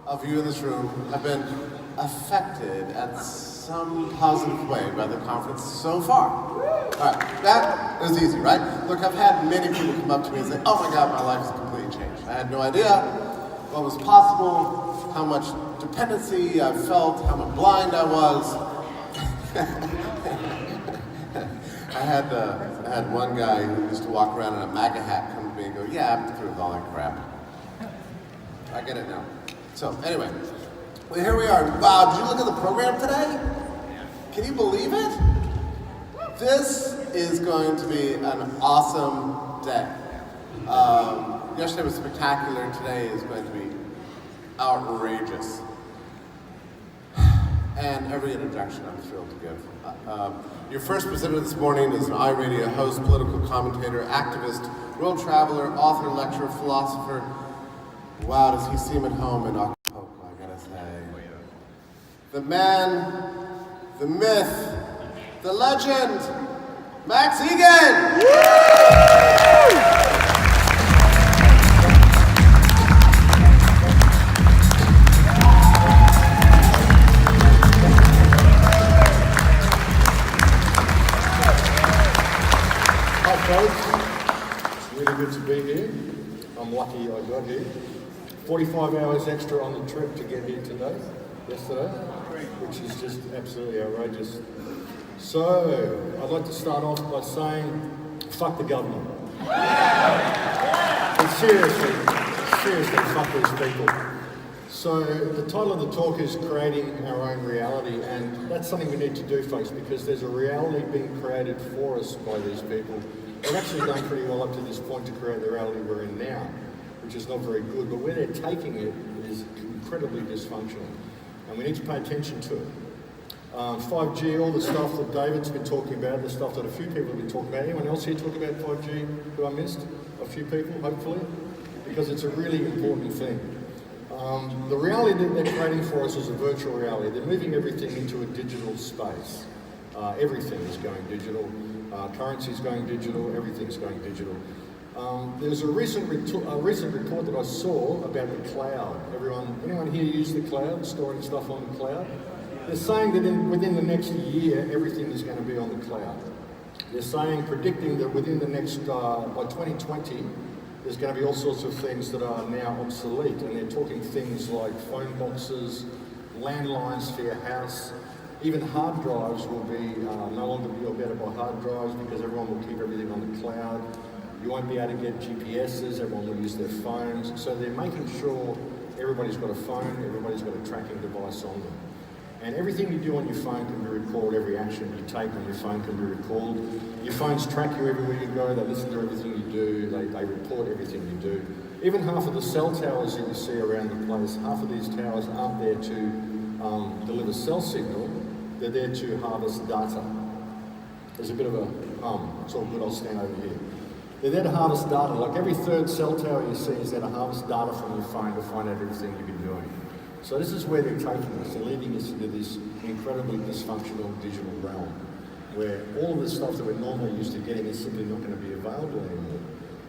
of you in this room have been affected at some positive way by the conference so far. All right, that was easy, right? Look, I've had many people come up to me and say, oh my God, my life has completely changed. I had no idea what was possible, how much dependency I felt, how much blind I was. I had one guy who used to walk around in a MAGA hat come to me and go, yeah, I've been through with all that crap. I get it now. So anyway, well, here we are. Wow, did you look at the program today? Can you believe it? This is going to be an awesome day. Yesterday was spectacular. Today is going to be outrageous. And every introduction I'm thrilled to give. Your first presenter this morning is an iRadio host, political commentator, activist, world traveler, author, lecturer, philosopher. Wow, does he seem at home in Acapulco, I gotta say. The man, the myth, the legend, Max Igan! Hi folks, it's really good to be here. I'm lucky I got here. 45 hours extra on the trip to get here yesterday, which is just absolutely outrageous. So, I'd like to start off by saying, fuck the government. And seriously, fuck these people. So, the title of the talk is Creating Our Own Reality, and that's something we need to do, folks, because there's a reality being created for us by these people. They've actually done pretty well up to this point to create the reality we're in now, which is not very good, but where they're taking it is incredibly dysfunctional, and we need to pay attention to it. 5G, all the stuff that David's been talking about, the stuff that a few people have been talking about. Anyone else here talk about 5G who I missed? A few people, hopefully, because it's a really important thing. The reality that they're creating for us is a virtual reality. They're moving everything into a digital space. Everything is going digital. Currency's going digital. Everything's going digital. There's a recent report that I saw about the cloud. Anyone here use the cloud, storing stuff on the cloud? They're saying that within the next year, everything is going to be on the cloud. They're predicting that within the next, by 2020, there's going to be all sorts of things that are now obsolete, and they're talking things like phone boxes, landlines for your house, even hard drives will be no longer be able to buy hard drives because everyone will keep everything on the cloud. You won't be able to get GPSs, everyone will use their phones. So they're making sure everybody's got a phone, everybody's got a tracking device on them. And everything you do on your phone can be recorded, every action you take on your phone can be recorded. Your phones track you everywhere you go, they listen to everything you do, they report everything you do. Even half of the cell towers that you see around the place, half of these towers aren't there to deliver cell signal, they're there to harvest data. There's a bit of a it's all good, I'll stand over here. They're there to harvest data, like every third cell tower you see is there to harvest data from your phone to find out everything you've been doing. So this is where they're taking us, they're leading us into this incredibly dysfunctional digital realm, where all of the stuff that we're normally used to getting is simply not going to be available anymore.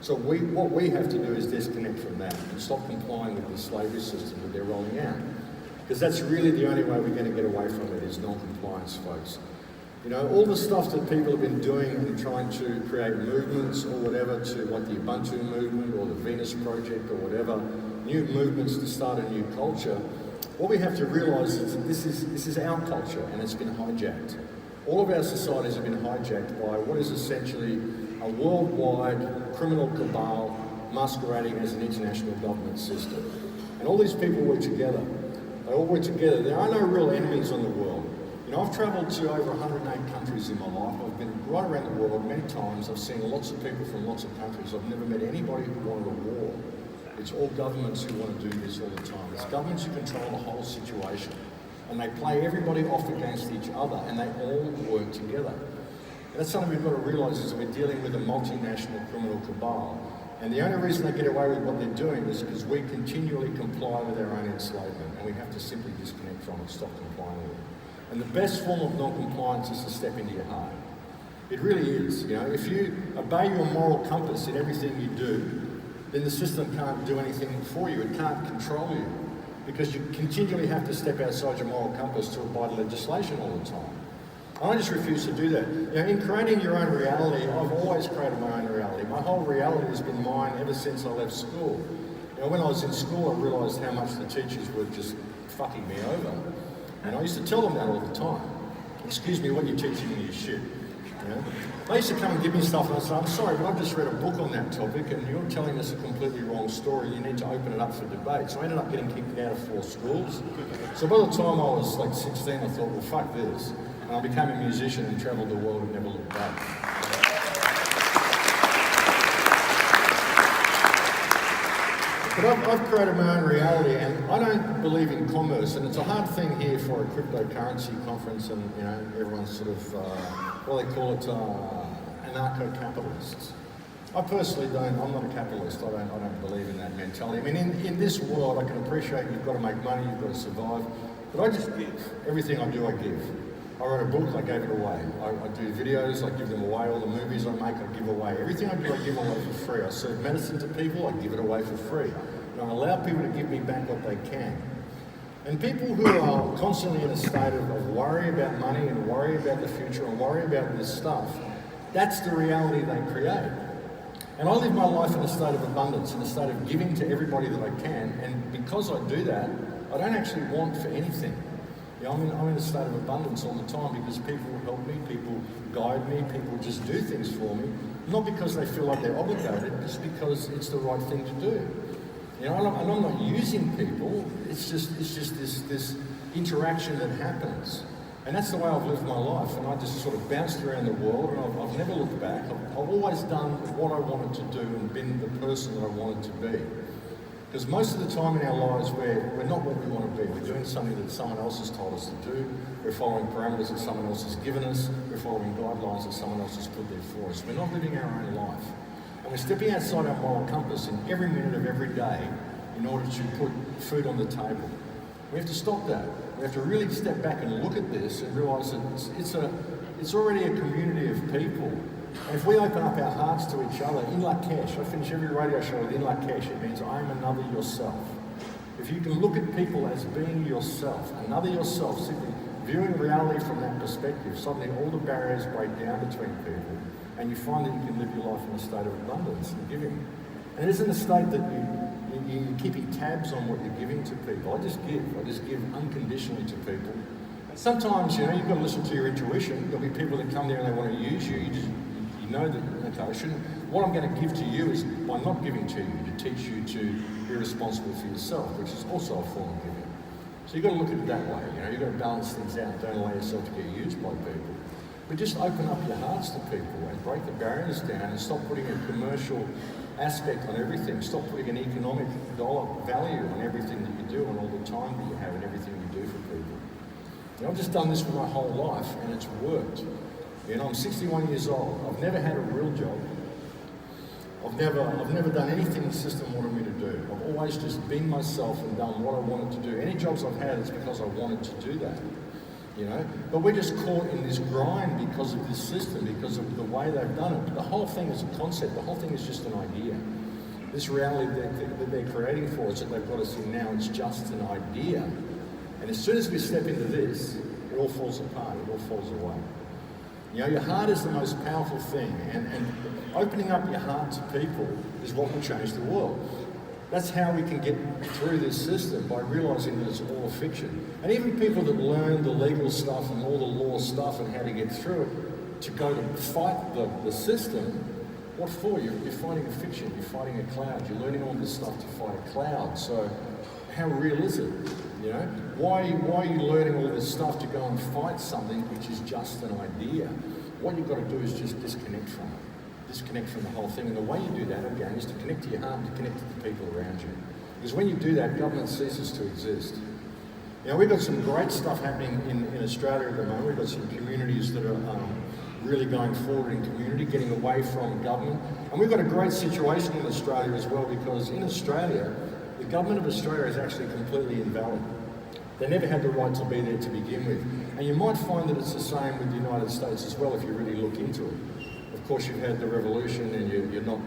So what we have to do is disconnect from that and stop complying with the slavery system that they're rolling out. Because that's really the only way we're going to get away from it is non-compliance, folks. You know, all the stuff that people have been doing and trying to create movements or whatever to like the Ubuntu movement or the Venus Project or whatever, new movements to start a new culture, what we have to realise is that this is our culture and it's been hijacked. All of our societies have been hijacked by what is essentially a worldwide criminal cabal masquerading as an international government system. And all these people work together. They all work together. There are no real enemies on the world. You know, I've travelled to over 108 countries in my life. I've been right around the world many times. I've seen lots of people from lots of countries. I've never met anybody who wanted a war. It's all governments who want to do this all the time. It's governments who control the whole situation. And they play everybody off against each other, and they all work together. And that's something we've got to realise is that we're dealing with a multinational criminal cabal. And the only reason they get away with what they're doing is because we continually comply with our own enslavement, and we have to simply disconnect from it, stop complying with it. And the best form of non-compliance is to step into your heart. It really is. You know, if you obey your moral compass in everything you do, then the system can't do anything for you. It can't control you. because you continually have to step outside your moral compass to abide legislation all the time. And I just refuse to do that. You know, in creating your own reality, I've always created my own reality. My whole reality has been mine ever since I left school. You know, when I was in school, I realised how much the teachers were just fucking me over. And I used to tell them that all the time. Excuse me, what you're teaching me is shit. You know? They used to come and give me stuff and I'd say, I'm sorry, but I've just read a book on that topic and you're telling us a completely wrong story. You need to open it up for debate. So I ended up getting kicked out of 4 schools. So by the time I was like 16, I thought, well, fuck this. And I became a musician and travelled the world and never looked back. But I've created my own reality, and I don't believe in commerce, and it's a hard thing here for a cryptocurrency conference, and you know everyone's sort of what they call it, anarcho-capitalists. I personally don't. I'm not a capitalist. I don't believe in that mentality. I mean, in this world, I can appreciate you've got to make money, you've got to survive, but I just give. Everything I do, I give. I wrote a book, I gave it away. I do videos, I give them away. All the movies I make, I give away. Everything I do, I give away for free. I serve medicine to people, I give it away for free. And I allow people to give me back what they can. And people who are constantly in a state of worry about money and worry about the future and worry about this stuff, that's the reality they create. And I live my life in a state of abundance, in a state of giving to everybody that I can. And because I do that, I don't actually want for anything. You know, I'm in a state of abundance all the time because people help me, people guide me, people just do things for me. Not because they feel like they're obligated, just because it's the right thing to do. You know, and I'm not using people, it's just this interaction that happens. And that's the way I've lived my life, and I just sort of bounced around the world, and I've never looked back. I've always done what I wanted to do and been the person that I wanted to be. Because most of the time in our lives, we're not what we want to be. We're doing something that someone else has told us to do. We're following parameters that someone else has given us. We're following guidelines that someone else has put there for us. We're not living our own life. And we're stepping outside our moral compass in every minute of every day in order to put food on the table. We have to stop that. We have to really step back and look at this and realise that it's already a community of people. And if we open up our hearts to each other, in Lakesh, I finish every radio show with in Lakesh, it means I am another yourself. If you can look at people as being yourself, another yourself, simply viewing reality from that perspective, suddenly all the barriers break down between people, and you find that you can live your life in a state of abundance and giving. And it isn't a state that you're keeping tabs on what you're giving to people. I just give unconditionally to people. And sometimes, you know, you've got to listen to your intuition. There'll be people that come there and they want to use you. You know that, okay, I shouldn't. What I'm going to give to you is by not giving to you, to teach you to be responsible for yourself, which is also a form of giving. So you've got to look at it that way. You know, you've got to balance things out. Don't allow yourself to get used by people. But just open up your hearts to people and break the barriers down and stop putting a commercial aspect on everything. Stop putting an economic dollar value on everything that you do and all the time that you have and everything you do for people. You know, I've just done this for my whole life and it's worked. You know, I'm 61 years old. I've never had a real job. I've never done anything the system wanted me to do. I've always just been myself and done what I wanted to do. Any jobs I've had is because I wanted to do that. You know, but we're just caught in this grind because of this system, because of the way they've done it. But the whole thing is a concept. The whole thing is just an idea. This reality that they're creating for us, that they've got us in now, it's just an idea. And as soon as we step into this, it all falls apart. It all falls away. You know, your heart is the most powerful thing, and opening up your heart to people is what will change the world. That's how we can get through this system, by realising that it's all a fiction. And even people that learn the legal stuff and all the law stuff and how to get through it, to go to fight the system, what for? You're fighting a fiction, you're fighting a cloud, you're learning all this stuff to fight a cloud. So how real is it? You know, why are you learning all this stuff to go and fight something which is just an idea? What you've got to do is just disconnect from it. Disconnect from the whole thing. And the way you do that, again, is to connect to your heart and to connect to the people around you. Because when you do that, government ceases to exist. You know, we've got some great stuff happening in Australia at the moment. We've got some communities that are really going forward in community, getting away from government. And we've got a great situation in Australia as well, because in Australia, the government of Australia is actually completely invalid. They never had the right to be there to begin with. And you might find that it's the same with the United States as well if you really look into it. Of course, you've had the revolution and you're not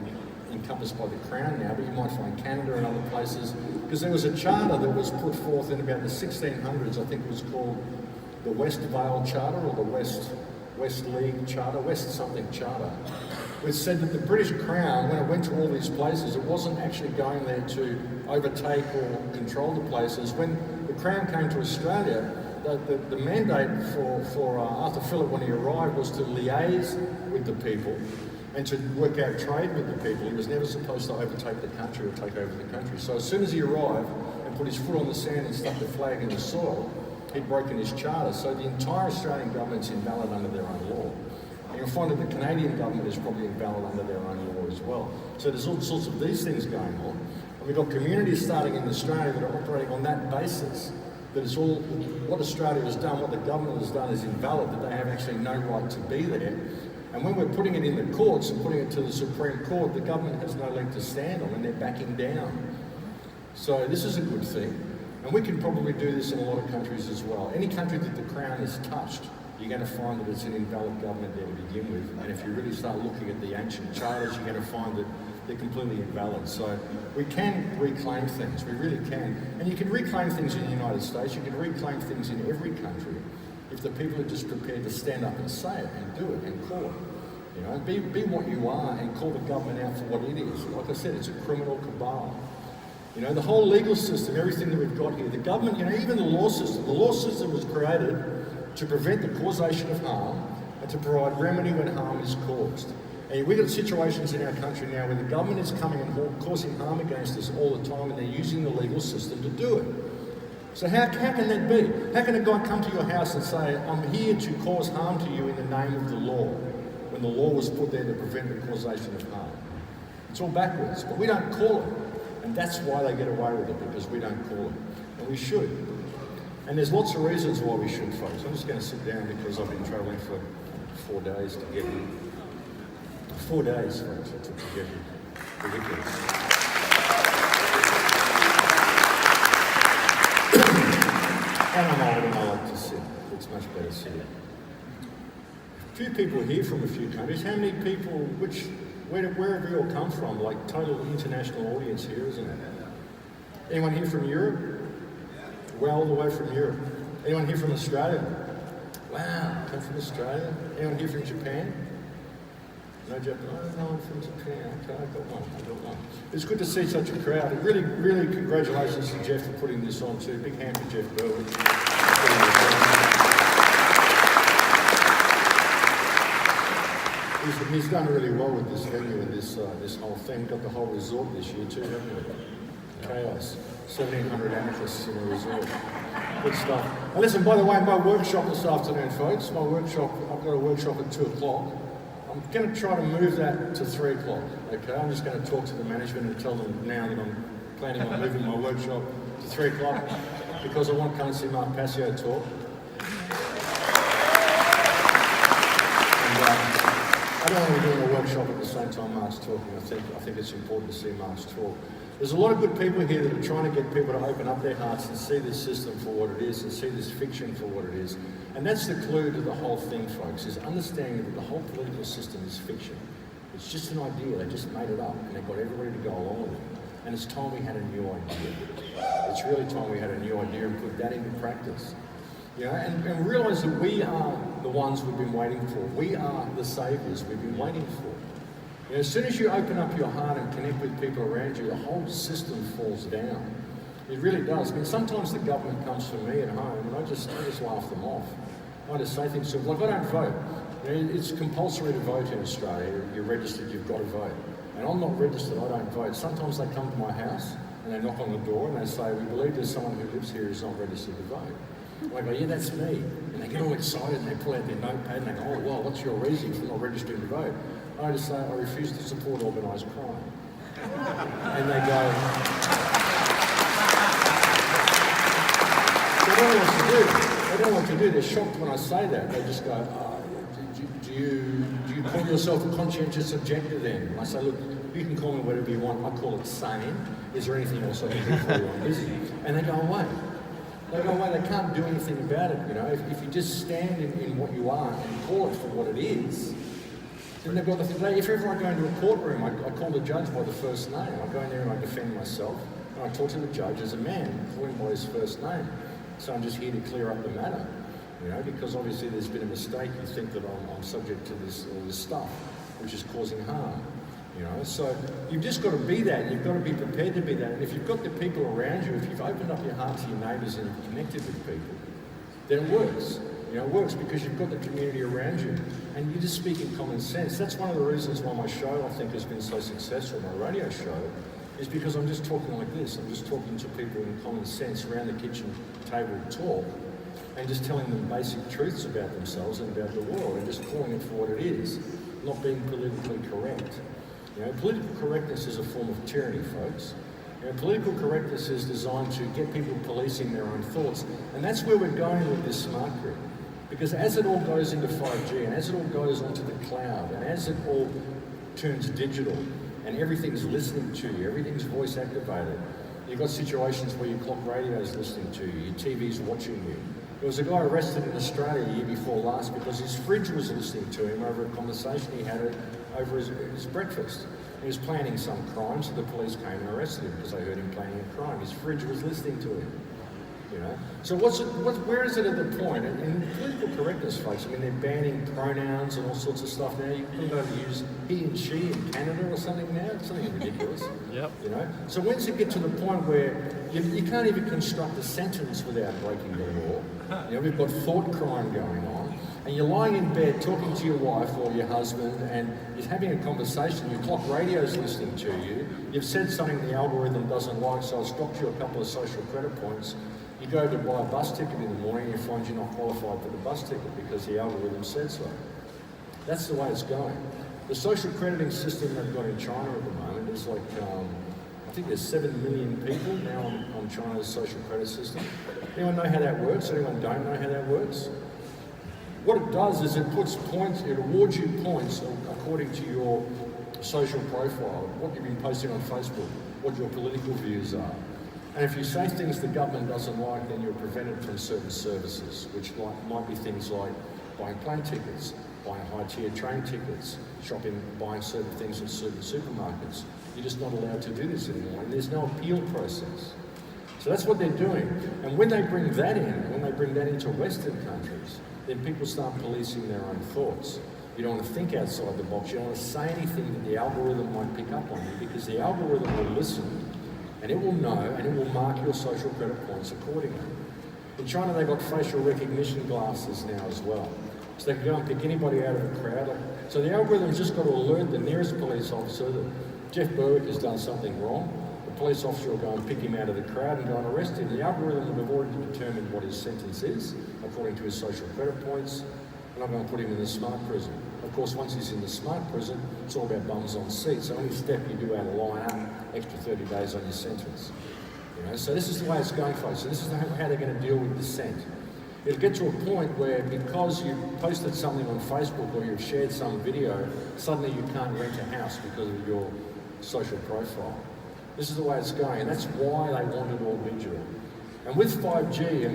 encompassed by the Crown now, but you might find Canada and other places, because there was a charter that was put forth in about the 1600s. I think it was called the West Vale Charter or the West League Charter, West something Charter, which said that the British Crown, when it went to all these places, it wasn't actually going there to overtake or control the places. When the Crown came to Australia, the mandate for Arthur Phillip when he arrived was to liaise with the people and to work out trade with the people. He was never supposed to overtake the country or take over the country. So as soon as he arrived and put his foot on the sand and stuck the flag in the soil, he'd broken his charter. So the entire Australian government's invalid under their own law. And you'll find that the Canadian government is probably invalid under their own law as well. So there's all sorts of these things going on. And we've got communities starting in Australia that are operating on that basis, that it's all, what Australia has done, what the government has done is invalid, that they have actually no right to be there. And when we're putting it in the courts and putting it to the Supreme Court, the government has no leg to stand on and they're backing down. So this is a good thing. And we can probably do this in a lot of countries as well. Any country that the Crown has touched, you're going to find that it's an invalid government there to begin with. And if you really start looking at the ancient charters, you're going to find that they're completely invalid. So we can reclaim things, we really can. And you can reclaim things in the United States, you can reclaim things in every country if the people are just prepared to stand up and say it and do it and call it. You know, be what you are and call the government out for what it is. Like I said, it's a criminal cabal. You know, the whole legal system, everything that we've got here, the government, you know, even the law system was created to prevent the causation of harm and to provide remedy when harm is caused. And we've got situations in our country now where the government is coming and causing harm against us all the time and they're using the legal system to do it. So how can that be? How can a guy come to your house and say, I'm here to cause harm to you in the name of the law, when the law was put there to prevent the causation of harm? It's all backwards, but we don't call it. And that's why they get away with it, because we don't call it. And we should. And there's lots of reasons why we should, folks. I'm just going to sit down because I've been travelling for 4 days to get here. 4 days, folks, it took to get here. Ridiculous. And I'm old and I like to sit. It's much better sitting. A few people here from a few countries. How many people, where have you all come from? Like total international audience here, isn't it? Anyone here from Europe? Well, all the way from Europe. Anyone here from Australia? Wow, come from Australia. Anyone here from Japan? No Japan? No one from Japan. Okay, I got one. It's good to see such a crowd. And really, really congratulations to Jeff for putting this on too. Big hand for Jeff Berwick. He's done really well with this venue and this whole thing. Got the whole resort this year too, haven't we? Chaos. 1,700 amethysts in a resort. Good stuff. And listen, by the way, my workshop this afternoon, folks, I've got a workshop at 2 o'clock. I'm going to try to move that to 3 o'clock, okay? I'm just going to talk to the management and tell them now that I'm planning on moving my workshop to 3 o'clock because I want to come and see Mark Passio talk. I don't want to be doing a workshop at the same time Mark's talking. I think it's important to see Mark's talk. There's a lot of good people here that are trying to get people to open up their hearts and see this system for what it is and see this fiction for what it is. And that's the clue to the whole thing, folks, is understanding that the whole political system is fiction. It's just an idea. They just made it up and they got everybody to go along with it. And it's time we had a new idea. It's really time we had a new idea and put that into practice. You know, and realise that we are the ones we've been waiting for. We are the saviours we've been waiting for. You know, as soon as you open up your heart and connect with people around you, the whole system falls down. It really does. I mean, sometimes the government comes for me at home and I just laugh them off. I just say things to them, like, I don't vote. You know, it's compulsory to vote in Australia. You're registered, you've got to vote. And I'm not registered, I don't vote. Sometimes they come to my house and they knock on the door and they say, we believe there's someone who lives here who's not registered to vote. And I go, yeah, that's me. And they get all excited and they pull out their notepad and they go, oh, well, what's your reason for not registering to vote? I just say, I refuse to support organised crime. And they go, they don't know what to do. They don't know what to do. They're shocked when I say that. They just go, do you call yourself a conscientious objector then? And I say, look, you can call me whatever you want. I call it sane. Is there anything else I can do for you? I'm busy. And they go away. They go away. They can't do anything about it. You know, if you just stand in what you are and call it for what it is, Then they've got the thing, if ever I go into a courtroom, I call the judge by the first name. I go in there and I defend myself, and I talk to the judge as a man, call him by his first name. So I'm just here to clear up the matter, because obviously there's been a mistake. You think that I'm subject to all this stuff, which is causing harm. So you've just got to be that. You've got to be prepared to be that. And if you've got the people around you, if you've opened up your heart to your neighbours and connected with people, then it works. It works because you've got the community around you, and you just speak in common sense. That's one of the reasons why my show, I think, has been so successful. My radio show is because I'm just talking like this. I'm just talking to people in common sense around the kitchen table talk, and just telling them basic truths about themselves and about the world, and just calling it for what it is, not being politically correct. Political correctness is a form of tyranny, folks. Political correctness is designed to get people policing their own thoughts, and that's where we're going with this smart grid. Because as it all goes into 5G, and as it all goes onto the cloud, and as it all turns digital, and everything's listening to you, everything's voice activated, you've got situations where your clock radio's listening to you, your TV's watching you. There was a guy arrested in Australia the year before last because his fridge was listening to him over a conversation he had over his breakfast. He was planning some crime, so the police came and arrested him because they heard him planning a crime. His fridge was listening to him. So where is it at the point? And political correctness, folks, they're banning pronouns and all sorts of stuff now. You couldn't be able to use he and she in Canada or something now. It's something ridiculous. Yep. So when's it get to the point where you can't even construct a sentence without breaking the law? We've got thought crime going on, and you're lying in bed talking to your wife or your husband, and you're having a conversation. Your clock radio's listening to you. You've said something the algorithm doesn't like, so it's dropped you a couple of social credit points. You go to buy a bus ticket in the morning and you find you're not qualified for the bus ticket because the algorithm said so. That's the way it's going. The social crediting system they've got in China at the moment is like, I think there's 7 million people now on China's social credit system. Anyone know how that works? Anyone don't know how that works? What it does is it puts points, it awards you points according to your social profile, what you've been posting on Facebook, what your political views are. And if you say things the government doesn't like, then you're prevented from certain services, which might be things like buying plane tickets, buying high-tier train tickets, shopping, buying certain things at certain supermarkets. You're just not allowed to do this anymore, and there's no appeal process. So that's what they're doing. And when they bring that into Western countries, then people start policing their own thoughts. You don't want to think outside the box. You don't want to say anything that the algorithm might pick up on you, because the algorithm will listen, and it will know, and it will mark your social credit points accordingly. In China, they've got facial recognition glasses now as well. So they can go and pick anybody out of the crowd. So the algorithm's just got to alert the nearest police officer that Jeff Berwick has done something wrong. The police officer will go and pick him out of the crowd and go and arrest him. The algorithm will have already determined what his sentence is, according to his social credit points, and I'm going to put him in the smart prison. Of course, once he's in the smart prison, it's all about bums on seats. So any step you do out of line up, extra 30 days on your sentence. So this is the way it's going, folks. So this is how they're going to deal with dissent. It'll get to a point where, because you've posted something on Facebook or you've shared some video, suddenly you can't rent a house because of your social profile. This is the way it's going, and that's why they want it all digital. And with 5G,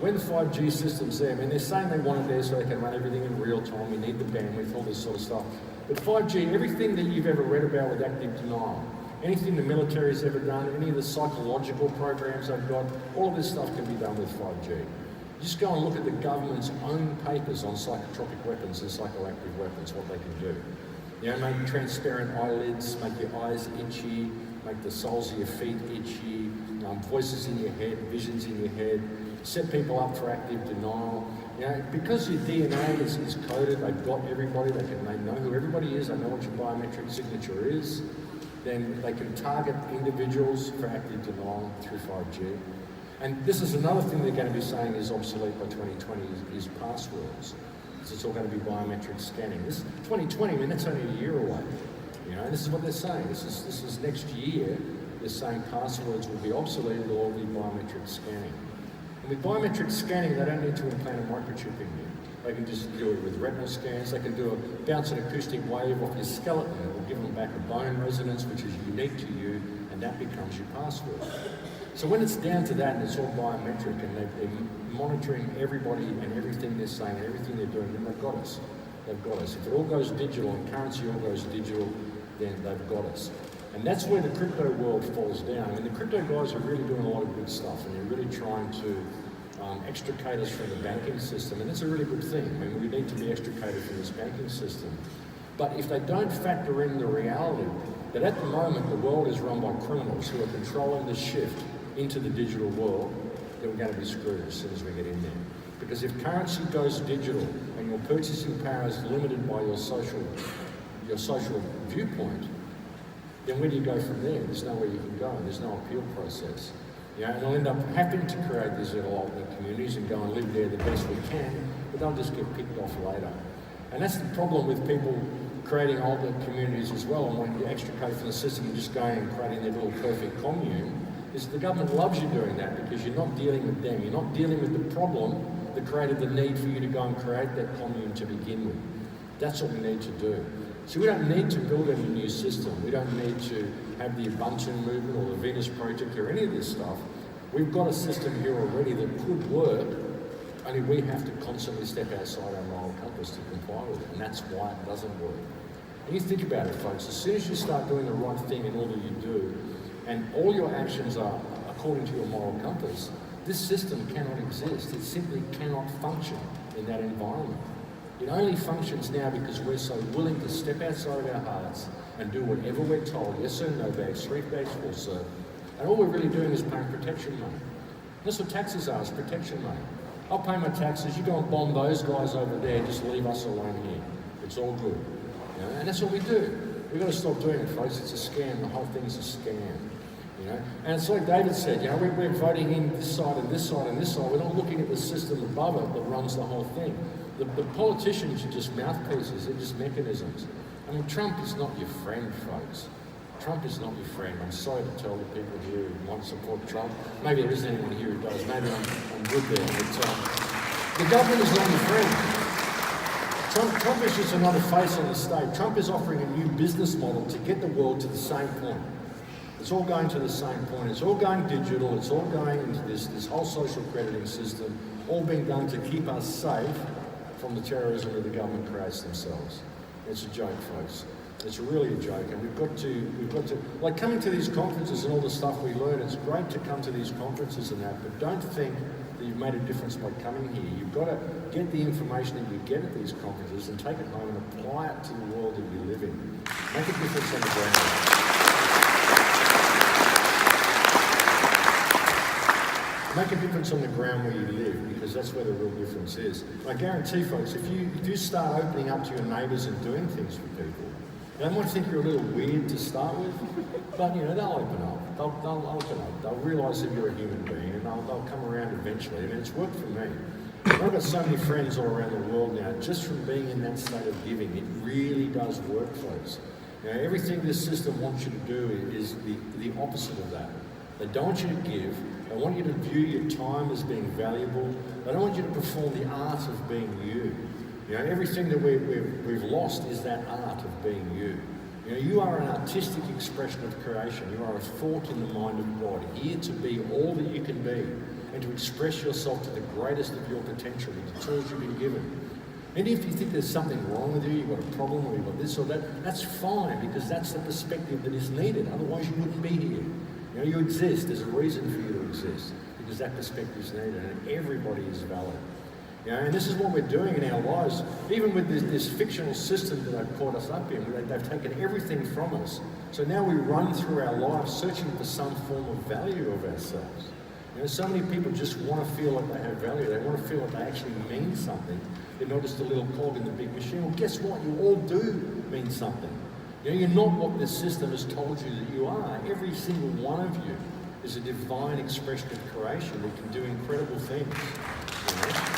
when the 5G system's there, they're saying they want it there so they can run everything in real time, we need the bandwidth, all this sort of stuff. But 5G, everything that you've ever read about with active denial, anything the military's ever done, any of the psychological programs they've got, all of this stuff can be done with 5G. Just go and look at the government's own papers on psychotropic weapons and psychoactive weapons, what they can do. Make transparent eyelids, make your eyes itchy, make the soles of your feet itchy, voices in your head, visions in your head, set people up for active denial. Because your DNA is coded, they've got everybody, they know who everybody is, they know what your biometric signature is, then they can target individuals for active denial through 5G. And this is another thing they're going to be saying is obsolete by 2020 is passwords. So it's all going to be biometric scanning. This 2020, that's only a year away. And this is what they're saying. This is next year. They're saying passwords will be obsolete, it'll all be biometric scanning. And with biometric scanning, they don't need to implant a microchip in you. They can just do it with retinal scans. They can bounce an acoustic wave off your skeleton. It will give them back a bone resonance, which is unique to you, and that becomes your password. So when it's down to that and it's all biometric and they're monitoring everybody and everything they're saying and everything they're doing, then they've got us. they've got us. If it all goes digital and currency all goes digital, then they've got us. And that's where the crypto world falls down. I mean, the crypto guys are really doing a lot of good stuff, and they're really trying to extricate us from the banking system, and that's a really good thing. I mean, we need to be extricated from this banking system. But if they don't factor in the reality that at the moment the world is run by criminals who are controlling the shift into the digital world, then we're going to be screwed as soon as we get in there. Because if currency goes digital and your purchasing power is limited by your social viewpoint, then where do you go from there? There's nowhere you can go, and there's no appeal process. You know, and they'll end up having to create these little alternate communities and go and live there the best we can, but they'll just get picked off later. And that's the problem with people creating alternate communities as well, and wanting to extricate from the system and just going and creating their little perfect commune, is the government loves you doing that because you're not dealing with them. You're not dealing with the problem that created the need for you to go and create that commune to begin with. That's what we need to do. So we don't need to build any new system. We don't need to have the Ubuntu movement or the Venus Project or any of this stuff. We've got a system here already that could work, only we have to constantly step outside our moral compass to comply with it, and that's why it doesn't work. And you think about it, folks, as soon as you start doing the right thing in all that you do, and all your actions are according to your moral compass, this system cannot exist. It simply cannot function in that environment. It only functions now because we're so willing to step outside of our hearts and do whatever we're told, yes sir, no bags, 3 bags full sir. And all we're really doing is paying protection money. That's what taxes are, is protection money. I'll pay my taxes, you go and bomb those guys over there, just leave us alone here. It's all good. You know? And that's what we do. We've got to stop doing it, folks. It's a scam. The whole thing is a scam. You know? And it's like David said, you know, we're voting in this side and this side and this side. We're not looking at the system above it that runs the whole thing. The politicians are just mouthpieces. They're just mechanisms. I mean, Trump is not your friend, folks. Trump is not your friend. I'm sorry to tell the people here who want to support Trump. Maybe there isn't anyone here who does. Maybe I'm good there. But the government is not your friend. Trump is just another face on the stage. Trump is offering a new business model to get the world to the same point. It's all going to the same point. It's all going digital. It's all going into this whole social crediting system, all being done to keep us safe from the terrorism that the government creates themselves. It's a joke, folks. It's really a joke, and we've got to, like coming to these conferences and all the stuff we learn, it's great to come to these conferences and that, but don't think that you've made a difference by coming here. You've got to get the information that you get at these conferences and take it home and apply it to the world that you live in. Make a difference on the ground. Make a difference on the ground where you live, because that's where the real difference is. I guarantee, folks, if you start opening up to your neighbours and doing things for people, they might think you're a little weird to start with, but you know, they'll open up. They'll open up. They'll realise that you're a human being, and they'll come around eventually. I mean, it's worked for me. I've got so many friends all around the world now, just from being in that state of giving. It really does work, folks. You know, everything this system wants you to do is the opposite of that. They don't want you to give. They want you to view your time as being valuable. They don't want you to perform the art of being you. You know, everything that we've lost is that art of being you. You know, you are an artistic expression of creation. You are a thought in the mind of God, here to be all that you can be and to express yourself to the greatest of your potential with the tools you've been given. And if you think there's something wrong with you, you've got a problem, or you've got this or that, that's fine, because that's the perspective that is needed. Otherwise, you wouldn't be here. You know, you exist. There's a reason for you to exist, because that perspective is needed, and everybody is valid. You know, and this is what we're doing in our lives. Even with this fictional system that they've caught us up in, they've taken everything from us. So now we run through our lives searching for some form of value of ourselves. You know, so many people just want to feel like they have value. They want to feel like they actually mean something. They're not just a little cog in the big machine. Well, guess what? You all do mean something. You know, you're not what this system has told you that you are. Every single one of you is a divine expression of creation that can do incredible things. You know?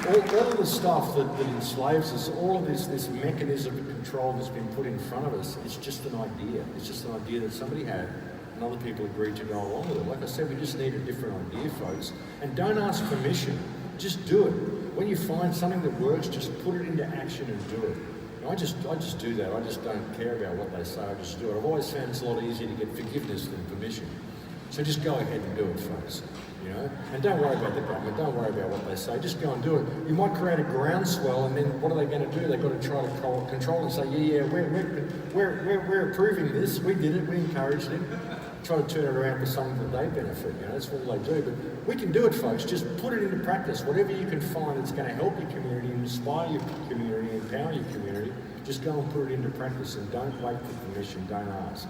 All of the stuff that enslaves us, all of this mechanism of control that's been put in front of us, it's just an idea. It's just an idea that somebody had, and other people agreed to go along with it. Like I said, we just need a different idea, folks. And don't ask permission. Just do it. When you find something that works, just put it into action and do it. And I just do that. I just don't care about what they say. I just do it. I've always found it's a lot easier to get forgiveness than permission. So just go ahead and do it, folks. You know, and don't worry about the government. Don't worry about they say. Just go and do it. You might create a groundswell, and then what are they going to do? They've got to try to control and say, yeah, we're approving this. We did it. We encouraged him. Try to turn it around for something that they benefit. You know, that's all they do. But we can do it, folks. Just put it into practice. Whatever you can find that's going to help your community, inspire your community, empower your community, just go and put it into practice, and don't wait for permission. Don't ask.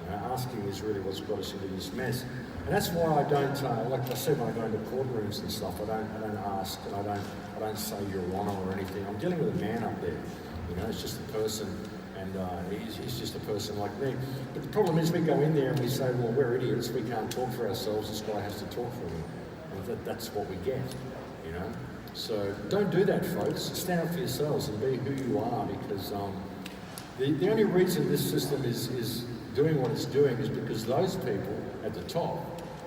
Asking is really what's got us into this mess, and that's why I don't, like I said, when I go into courtrooms and stuff, I don't ask, and I don't say Your Honour or anything. I'm dealing with a man up there, you know. It's just a person, and he's just a person like me. But the problem is, we go in there and we say, well, we're idiots, we can't talk for ourselves. This guy has to talk for me, and that's what we get, you know. So don't do that, folks. Stand up for yourselves and be who you are, because the only reason this system is doing what it's doing is because those people at the top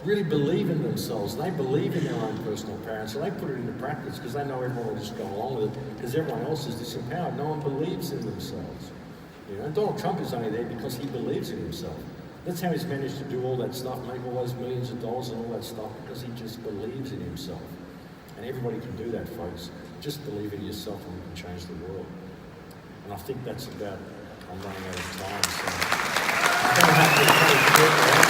really believe in themselves. They believe in their own personal power, and so they put it into practice because they know everyone will just go along with it because everyone else is disempowered. No one believes in themselves. You know, Donald Trump is only there because he believes in himself. That's how he's managed to do all that stuff, make all those millions of dollars and all that stuff, because he just believes in himself. And everybody can do that, folks. Just believe in yourself and you can change the world. And I think that's about, I'm running out of time, so I'm going to have to play a bit now.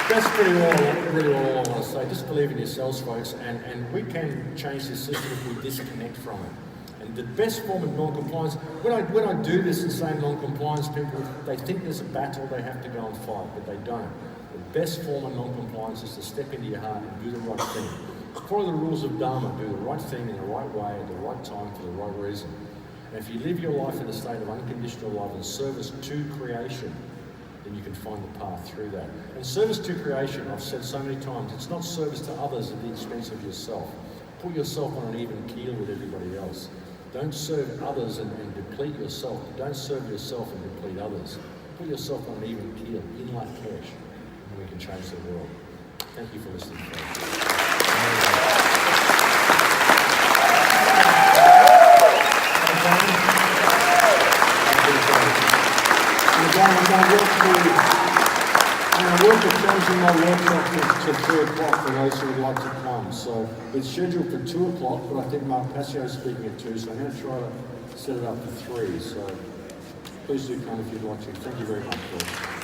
That's really all I want to say. Just believe in yourselves, folks, and we can change this system if we disconnect from it. And the best form of non-compliance, when I do this and say non-compliance, people, they think there's a battle they have to go and fight, but they don't. The best form of non-compliance is to step into your heart and do the right thing. Follow the rules of Dharma, do the right thing in the right way at the right time for the right reason. And if you live your life in a state of unconditional love and service to creation, then you can find the path through that. And service to creation, I've said so many times, it's not service to others at the expense of yourself. Put yourself on an even keel with everybody else. Don't serve others and deplete yourself. Don't serve yourself and deplete others. Put yourself on an even keel, in like cash, and we can change the world. Thank you for listening, folks. I'm going to work at changing my workshop to 3 o'clock for those who would like to come. So it's scheduled for 2 o'clock, but I think Mark Passio is speaking at 2, so I'm going to try to set it up for 3. So please do come if you'd like to. Thank you very much, folks.